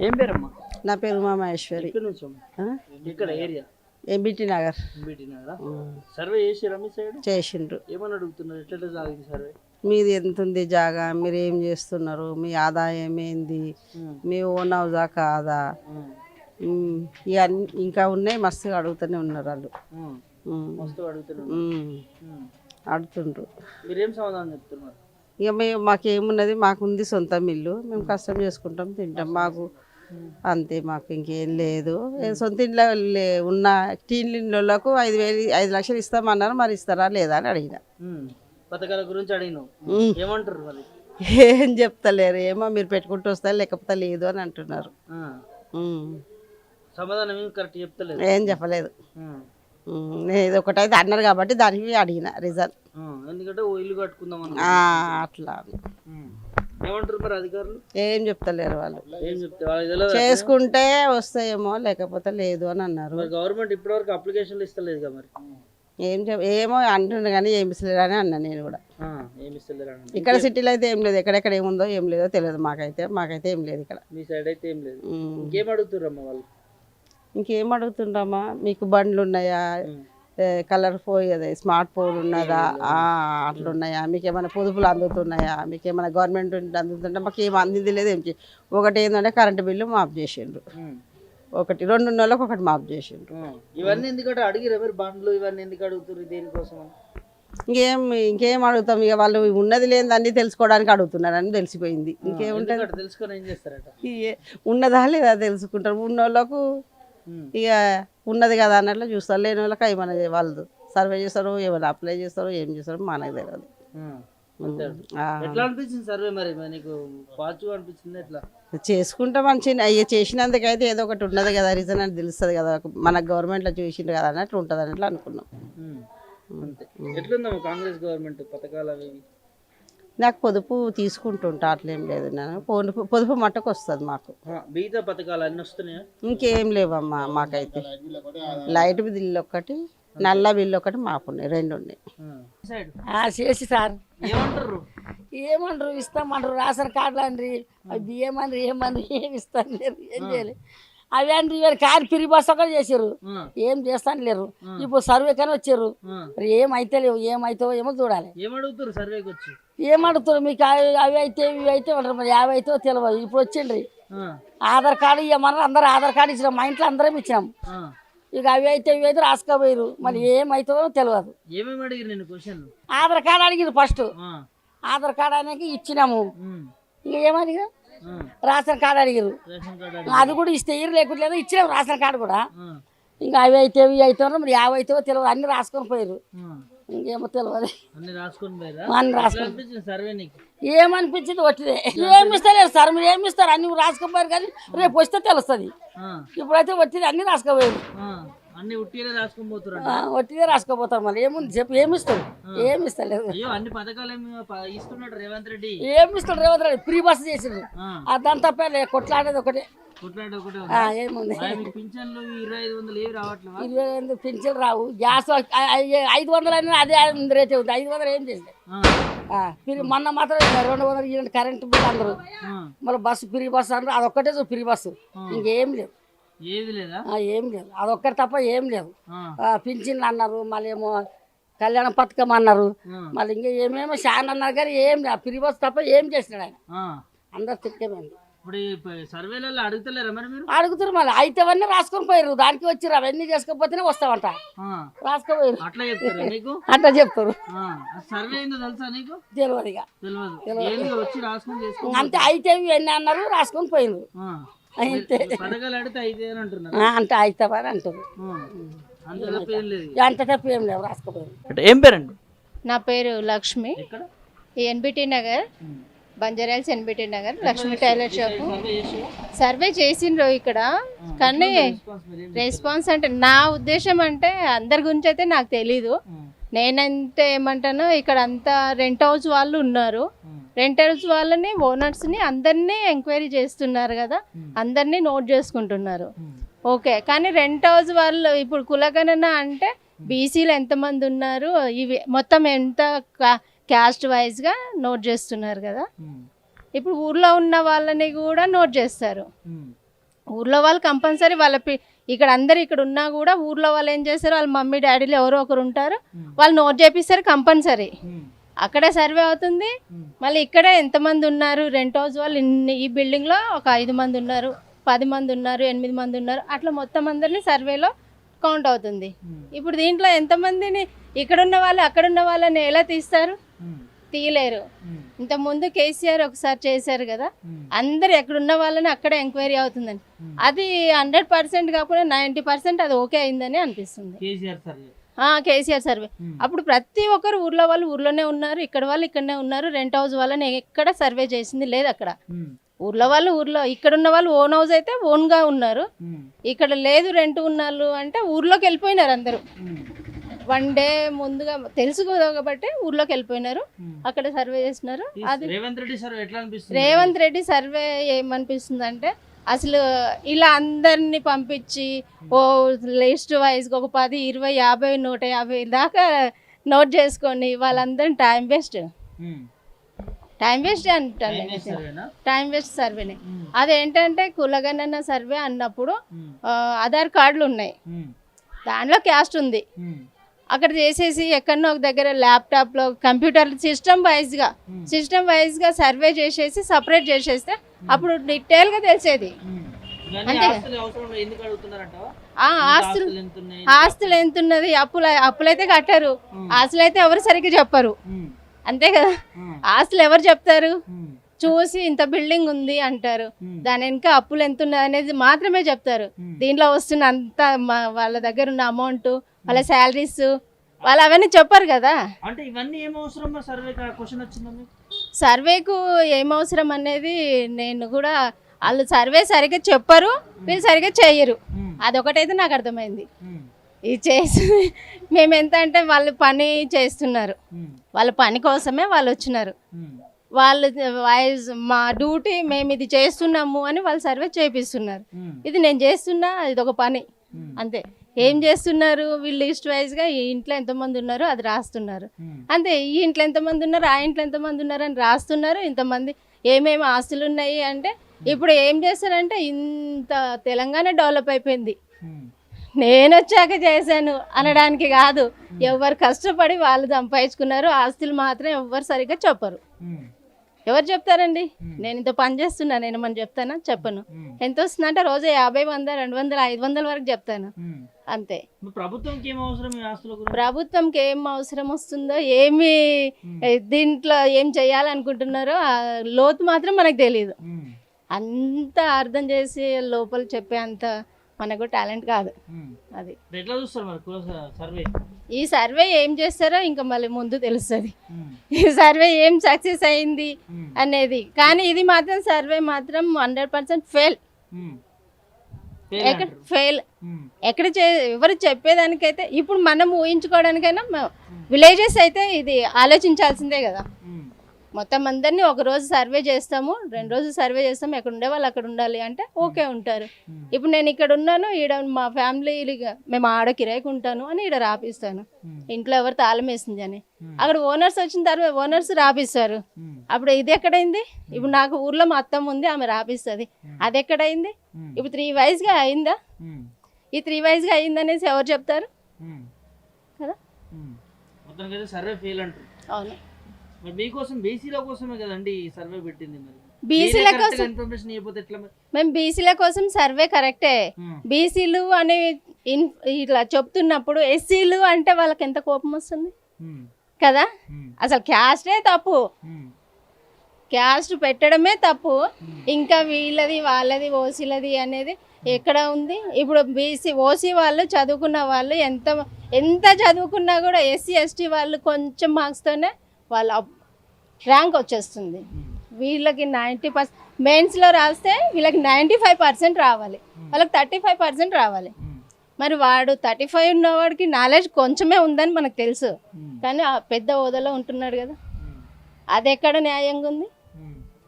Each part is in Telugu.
ఏం పేరమ్మా? నా పేరు ఉమామహేశ్వరి. ఇక్కడ నుంచి ఇక్కడ ఏరియా ఎంబీటీ నగర్. ఎంబీటీ నగరా? సర్వే చేసిరా మీ సైడ్? చేసిండ్రు. ఏమని అడుగుతున్నారు? ఎట్లా సాగింది సర్వే? మీది ఎంత ఉంది జాగా, మీరు ఏం చేస్తున్నారు, మీ ఆదాయం ఏంది, మీ ఓన్ హౌజా కాదా, ఇవన్నీ ఇంకా ఉన్నాయి. మస్తుగా అడుగుతూనే ఉన్నారు వాళ్ళు. మస్తు అడుగుతున్నారు. అడుగుతుండ్రు. మీరేం సమాధానం చెప్తున్నారు? ఇక మాకేమున్నది, మాకుంది సొంత మిల్లు, మేము కష్టం చేసుకుంటాం, తింటాం, మాకు అంతే, మాకు ఇంకేం లేదు. సొంత ఇంట్లో ఉన్న టీన్లకు 5 లక్షలు ఇస్తామన్నారు, మరి ఇస్తారా లేదా అని అడిగిన. పథకాల గురించి అడిగినావు, ఏమంటారు మరి? ఏం చెప్తలేరు, ఏమో మీరు పెట్టుకుంటూ వస్తారు లేకపోతే లేదు అని అంటున్నారు. సమాధానం కరెక్ట్ చెప్తలేదు, ఏం చెప్పలేదు. ఇది ఒకటైతే అన్నారు కాబట్టి దానికి అడిగిన రిజల్ట్. ఎందుకంటే ఇల్లు కట్టుకుందాం అట్లా ఏమంటారు మరి అధికారులు? ఏం చెప్తలేరు వాళ్ళు. ఏం చెప్తారు? చేసుకుంటే వస్తాయేమో లేకపోతే లేదు అని అన్నారు. గవర్నమెంట్ ఇప్పటివరకు అప్లికేషన్లు ఇస్తలేదు కదా మరి. ఏమో అంటుండే కానీ ఏమి ఇస్తలేరు అని అన్నా నేను కూడా. ఏమి ఇస్తలేరు? ఇక్కడ సిటీలో అయితే ఏం లేదు, ఎక్కడెక్కడ ఏముందో ఏం లేదో తెలియదు మాకైతే ఏం లేదు ఇక్కడ. మీ సైడ్ అయితే ఏం లేదు. ఇంకేం అడుగుతుర్రమ్మా వాళ్ళు? ఇంకేం అడుగుతుండ్రమ్మా, మీకు బండ్లు ఉన్నాయా, కలర్ పోయేది స్మార్ట్ ఫోన్ ఉన్నదా, అట్లున్నాయా, మీకు ఏమైనా పొదుపులు అందుతున్నాయా, మీకు ఏమైనా గవర్నమెంట్ అందుతుంటే మాకు ఏం అందింది లేదు. ఒకటి ఏంటంటే కరెంటు బిల్లు మాఫ్ చేసిండ్రు, 2 నెలలకు ఒకటి మాఫ్ చేసిండ్రు. ఇవన్నీ ఎందుకంటే అడిగిరా మీరు? బండ్లు ఇవన్నీ ఎందుకు అడుగుతారు, దేనికోసం? ఇంకేం అడుగుతాం, ఇక వాళ్ళు ఉన్నది లేని అన్ని తెలుసుకోవడానికి అడుగుతున్నారని తెలిసిపోయింది. ఇంకేముంటుంది, తెలుసుకొని ఏం చేస్తారట? ఉన్నదా లేదా తెలుసుకుంటారు. ఉన్నోళ్ళకు ఇక ఉన్నది కదా అన్నట్లు చూస్తారు, లేని వాళ్ళకి ఏమైనా వాళ్ళు సర్వే చేస్తారు, ఏమైనా అప్లై చేస్తారు, ఏం చేస్తారో మనకు తెలియదు. ఎట్లా అనిపించింది సర్వే మరి? నీకు పాజిటివ్ అనిపించింది? ఎట్లా చేసుకుంటే మంచిగా అయ్యే చేసినందుకైతే ఏదో ఒకటి ఉన్నది కదా, రీజన్ అని తెలుస్తుంది కదా, మన గవర్నమెంట్లో చూసిండు కదా అన్నట్లు ఉంటుంది అన్నట్లు అనుకున్నాం. అంతే. ఎట్లుందమ్మా కాంగ్రెస్ గవర్నమెంట్ పథకాలు అవి? నాకు పొదుపు తీసుకుంటుంటా, అట్లేం లేదు. నేను పొదుపు మట్టుకు వస్తుంది మాకు. మిగతా పథకాలు అన్నీ వస్తున్నాయా? ఇంకేం లేవమ్మా మాకైతే. లైట్ బిల్లు ఒకటి, నల్ల బిల్లు ఒకటి మాకున్నాయి, 2 ఉన్నాయి. చేసి సార్ ఏమంటారు? ఇస్తామంటారు, రేషన్ కార్డులు అండి, బియ్యం అండి, ఏమని ఏమి ఇస్తాను లేరు, ఏం చేయాలి. అవి అండి కారు పిరి బస్ ఒకటి చేసారు, ఏం చేస్తాను లేరు. ఇప్పుడు సర్వే కానీ వచ్చారు, మరి ఏమైతే లేవు, ఏమైతావో ఏమో చూడాలి. ఏమడుగుతారు సర్వేకి వచ్చి? ఏమడుగుతారు, మీకు అవి అయితే ఇవి అయితే ఉంటారు, మరి 50 అయితే తెలియదు. ఇప్పుడు వచ్చిండ్రి ఆధార్ కార్డు ఇవ్వమన్నారు, అందరూ ఆధార్ కార్డు ఇచ్చినాం, మా ఇంట్లో అందరం ఇచ్చినాం. ఇక అవి అయితే ఇవి అయితే రాసుకోపోయారు, మరి ఏమైతుందో తెలియదు. ఏమేమి అడిగారు నేను క్వశ్చన్? ఆధార్ కార్డు అడిగారు ఫస్ట్, ఆధార్ కార్డు అనేది ఇచ్చినాము. ఇక ఏమడిగా రేషన్ కార్డు అడిగారు, అది కూడా ఇస్తే ఇరు లేకుండా ఇచ్చినాము రేషన్ కార్డు కూడా. ఇంకా అవి అయితే ఇవి అయితే మరి 50 అయితే తెలియదు, అన్ని రాసుకొని పోయారు. ఇంకేమో తెలియదు, అన్ని రాసుకొని. ఏమనిపించింది వచ్చింది, ఏమి ఇస్తలేరు సార్, మీరు ఏమి ఇస్తారు, అన్ని రాసుకోపోయారు కానీ రేపు వస్తే తెలుస్తుంది. ఇప్పుడైతే వచ్చింది అన్ని రాసుకోపోయారు, ఒట్టిదే రాసుకోపోతారు. మళ్ళీ ఏముంది చెప్పు, ఏమి ఇస్తారు? ఏమి ఇస్తలేదు. ఏమి ఇస్తాడు రేవంత్ రెడ్డి? ఫ్రీ బస్సు చేసిండ్రు, దాని తప్ప కొట్లాడేది ఒకటే. ఏముంది, 25 పింఛన్లు రావు, గ్యాస్ 500 అయినా అదే రేట్ ఉంది. 500 ఏం చేసింది మొన్న మాత్రం 200 కరెంటు బిల్ అందరు. మళ్ళీ బస్సు ఫ్రీ బస్సు అందరూ, అదొక్కటే ఫ్రీ బస్సు, ఇంకేం లేదు. ఏం లేదు, అదొక్కటి తప్ప ఏం లేదు. పింఛన్లు అన్నారు, మళ్ళీ ఏమో కళ్యాణ పథకం అన్నారు, మళ్ళీ ఇంకా ఏమేమో చాలా అన్నారు కానీ ఏం లేదు. ఫ్రీ బస్సు తప్ప ఏం చేసినాడు ఆయన, అందరు తిక్కమైంది. అడుగుతారు మళ్ళీ, అయితేవన్నీ రాసుకొని పోయారు, దానికి వచ్చారు. అవన్నీ చేసుకోకపోతేనే వస్తామంట, రాసుకోపోయారు. అట్లా చెప్తారు, తెలియదు ఇక అంతే. అయితే ఇవన్నీ అన్నారు, రాసుకొని పోయినారు అయితే. అంటే అయితావని అంటారు, అంత తప్ప ఏం లేవు, రాసుకోపోయారు. ఏం పేరండి? నా పేరు Lakshmi, NBT Nagar, Banjara Hills NBT Nagar, Lakshmi tailor shop. Survey చేసిండ్రు ఇక్కడ, కానీ రెస్పాన్స్ అంటే నా ఉద్దేశం అంటే అందరి గురించి అయితే నాకు తెలీదు. నేనంటే ఏమంటాను, ఇక్కడ అంతా రెంట్ హౌస్ వాళ్ళు ఉన్నారు, రెంట్ హౌస్ వాళ్ళని ఓనర్స్ని అందరినీ ఎంక్వైరీ చేస్తున్నారు కదా, అందరినీ నోట్ చేసుకుంటున్నారు. ఓకే, కానీ రెంట్ హౌస్ వాళ్ళు ఇప్పుడు కులగణన అంటే బీసీలు ఎంతమంది ఉన్నారు, ఇవి మొత్తం ఎంత క్యాస్ట్ వైజ్గా నోట్ చేస్తున్నారు కదా. ఇప్పుడు ఊర్లో ఉన్న వాళ్ళని కూడా నోట్ చేస్తారు. ఊర్లో వాళ్ళు కంపల్సరీ వాళ్ళ ఇక్కడ అందరు ఇక్కడ ఉన్నా కూడా ఊర్లో వాళ్ళు ఏం చేస్తారు, వాళ్ళ మమ్మీ డాడీలు ఎవరో ఒకరు ఉంటారు, వాళ్ళు నోట్ చేపిస్తారు కంపల్సరీ. అక్కడే సర్వే అవుతుంది. మళ్ళీ ఇక్కడే ఎంతమంది ఉన్నారు, రెంట్ హౌస్ వాళ్ళు ఈ బిల్డింగ్లో ఒక 5 మంది ఉన్నారు, 10 మంది ఉన్నారు, 8 మంది ఉన్నారు, అట్లా మొత్తం అందరినీ సర్వేలో కౌంట్ అవుతుంది. ఇప్పుడు దీంట్లో ఎంతమందిని ఇక్కడున్న వాళ్ళు అక్కడున్న వాళ్ళని ఎలా తీస్తారు? తీయలేరు. ఇంతకుముందు కేసీఆర్ ఒకసారి చేశారు కదా, అందరు ఎక్కడున్న వాళ్ళని అక్కడే ఎంక్వైరీ అవుతుందని. అది 100% కాకుండా 90% అది ఓకే అయిందని అనిపిస్తుంది. కేసీఆర్ సర్వే అప్పుడు ప్రతి ఒక్కరు ఊర్లో వాళ్ళు ఊర్లోనే ఉన్నారు, ఇక్కడ వాళ్ళు ఇక్కడనే ఉన్నారు. రెంట్ హౌస్ వాళ్ళని ఎక్కడ సర్వే చేసింది లేదు. అక్కడ ఊర్లో వాళ్ళు ఊర్లో, ఇక్కడ ఉన్న వాళ్ళు ఓన్ హౌస్ అయితే ఓన్గా ఉన్నారు, ఇక్కడ లేదు రెంట్ ఉన్నాళ్ళు అంటే ఊర్లోకి వెళ్ళిపోయినారు అందరూ. 1 డే ముందుగా తెలుసు కాబట్టి ఊర్లోకి వెళ్ళిపోయినారు, అక్కడ సర్వే చేసినారు. అది రేవంత్ రెడ్డి సర్వే ఏమనిపిస్తుంది అంటే, అసలు ఇలా అందరినీ పంపించి ఓ లిస్ట్ వైజ్గా ఒక 10, 20, 50, 150 దాకా నోట్ చేసుకొని వాళ్ళందరినీ టైం వేస్ట్ అంటాను. టైం వేస్ట్ సర్వేనే. అదేంటంటే కులగణన సర్వే అన్నప్పుడు ఆధార్ కార్డులు ఉన్నాయి, దానిలో క్యాస్ట్ ఉంది, అక్కడ చేసేసి ఎక్కడో ఒక దగ్గర ల్యాప్టాప్లో కంప్యూటర్ సిస్టమ్ వైజ్గా సర్వే చేసేసి సపరేట్ చేసేస్తే అప్పుడు డీటెయిల్గా తెలిసేది. అంతే. ఆస్తులు ఎంత ఉన్నది, అప్పులైతే కట్టారు, ఆస్తులు అయితే ఎవరు సరిగ్గా చెప్పరు. అంతే కదా, ఆస్తులు ఎవరు చెప్తారు? చూసి ఇంత బిల్డింగ్ ఉంది అంటారు, దాని వెనక అప్పులు ఎంత ఉన్నది అనేది మాత్రమే చెప్తారు. దీంట్లో వస్తున్న అంత వాళ్ళ దగ్గర ఉన్న అమౌంట్, వాళ్ళ శాలరీస్, వాళ్ళు అవన్నీ చెప్పారు కదా. అంటే ఇవన్నీ ఏం అవసరం సర్వేకు ఏమవసరం అనేది నేను కూడా, వాళ్ళు సర్వే సరిగ్గా చెప్పరు, వీళ్ళు సరిగ్గా చేయరు, అదొకటైతే నాకు అర్థమైంది. ఇది చేసి మేము ఎంత అంటే వాళ్ళు పని చేస్తున్నారు, వాళ్ళ పని కోసమే వాళ్ళు వచ్చినారు, వాళ్ళు మా డ్యూటీ మేము ఇది చేస్తున్నాము అని వాళ్ళు సర్వే చేపిస్తున్నారు. ఇది నేను చేస్తున్నా, ఇది ఒక పని అంతే. ఏం చేస్తున్నారు వీళ్ళు? లిస్ట్ వైజ్గా ఈ ఇంట్లో ఎంతమంది ఉన్నారు అది రాస్తున్నారు అంతే. ఈ ఇంట్లో ఎంతమంది ఉన్నారు, ఆ ఇంట్లో ఎంతమంది ఉన్నారు అని రాస్తున్నారు. ఇంతమంది ఏమేమి ఆస్తులు ఉన్నాయి అంటే, ఇప్పుడు ఏం చేస్తారంటే, ఇంత తెలంగాణ డెవలప్ అయిపోయింది, నేను వచ్చాక చేశాను అనడానికి కాదు, ఎవరు కష్టపడి వాళ్ళు సంపాదించుకున్నారు, ఆస్తులు మాత్రం ఎవరు సరిగ్గా చెప్పరు. ఎవరు చెప్తారండి? నేను ఇంత పని చేస్తున్నా, నేను మనం చెప్తానా? చెప్పను. ఎంత వస్తుందంటే రోజు 50, 100, 200, 500 వరకు చెప్తాను అంతే. ప్రభుత్వంకి ఏం అవసరం వస్తుందో, ఏమి దీంట్లో ఏం చేయాలనుకుంటున్నారో ఆ లోతు మాత్రం మనకు తెలియదు. అంత అర్థం చేసి లోపల చెప్పే అంత మనకు టాలెంట్ కాదు. అది ఈ సర్వే ఏం చేస్తారో ఇంకా మళ్ళీ ముందు తెలుస్తుంది, ఈ సర్వే ఏం సక్సెస్ అయింది అనేది. కానీ ఇది మాత్రం సర్వే మాత్రం 100% ఫెయిల్. ఎక్కడ ఎవరు చెప్పేదానికైతే, ఇప్పుడు మనం ఊహించుకోవడానికైనా విలేజెస్ అయితే ఇది ఆలోచించాల్సిందే కదా. మొత్తం అందరినీ ఒక రోజు సర్వే చేస్తాము, 2 రోజులు సర్వే చేస్తాము, ఎక్కడ ఉండే వాళ్ళు అక్కడ ఉండాలి అంటే ఓకే ఉంటారు. ఇప్పుడు నేను ఇక్కడ ఉన్నాను, ఈడ మా ఫ్యామిలీ మేము ఆడ కిరాయికి ఉంటాను అని ఈడ రాపిస్తాను, ఇంట్లో ఎవరు తాళం వేసింది అని. అక్కడ ఓనర్స్ వచ్చిన తర్వాత ఓనర్స్ రాపిస్తారు. అప్పుడు ఇది ఎక్కడైంది? ఇప్పుడు నాకు ఊర్లో మా అత్తమ్మ ఉంది, ఆమె రాపిస్తుంది, అది ఎక్కడైంది? ఇప్పుడు 3 వైజ్గా అయిందా? ఈ 3 వైజ్గా అయిందనేసి ఎవరు చెప్తారు కదా? అవును. మీకోసం బీసీల కోసమే కదండి ఈ సర్వే పెట్టింది. మరి బీసీల కోసం ఇన్ఫర్మేషన్ ఇవ్వకపోతే ఎట్లా? మేము బీసీల కోసం సర్వే కరెక్టే, బీసీలు అని ఇట్లా చెప్తున్నప్పుడు ఎస్సీలు అంటే వాళ్ళకి ఎంత కోపం వస్తుంది కదా. అసలు క్యాస్టే తప్పు, క్యాస్ట్ పెట్టడమే తప్పు, ఇంకా వీళ్ళది వాళ్ళది ఓసీలది అనేది ఎక్కడ ఉంది? ఇప్పుడు బీసీ ఓసీ వాళ్ళు చదువుకున్న వాళ్ళు ఎంత చదువుకున్నా కూడా ఎస్సీ ఎస్టీ వాళ్ళు కొంచెం మార్క్స్తోనే వాళ్ళ ర్యాంక్ వచ్చేస్తుంది. వీళ్ళకి 90% మెయిన్స్లో రాస్తే వీళ్ళకి 95% రావాలి, వాళ్ళకి 35% రావాలి. మరి వాడు 35 ఉన్నవాడికి నాలెడ్జ్ కొంచెమే ఉందని మనకు తెలుసు, కానీ ఆ పెద్ద హోదాలో ఉంటున్నాడు కదా, అది ఎక్కడ న్యాయంగా ఉంది?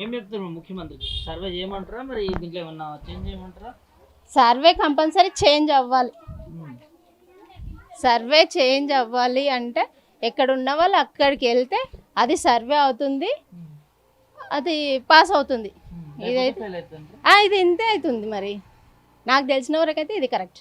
ఏం చెప్తున్నారు ముఖ్యమంత్రి? సర్వే చేయమంటారా? మరి దీంట్లో ఏమన్నా చేంజ్ చేయమంటారా? సర్వే కంపల్సరీ చేంజ్ అవ్వాలి. సర్వే చేంజ్ అవ్వాలి అంటే ఎక్కడ ఉన్న వాళ్ళు అక్కడికి వెళ్తే అది సర్వే అవుతుంది. అది పాస్ అవుతుంది. లేకపోతే ఇదైతే fail అవుతుందా? ఇది ఇంతే అవుతుంది మరి. నాకు తెలిసిన వరకైతే ఇది కరెక్ట్.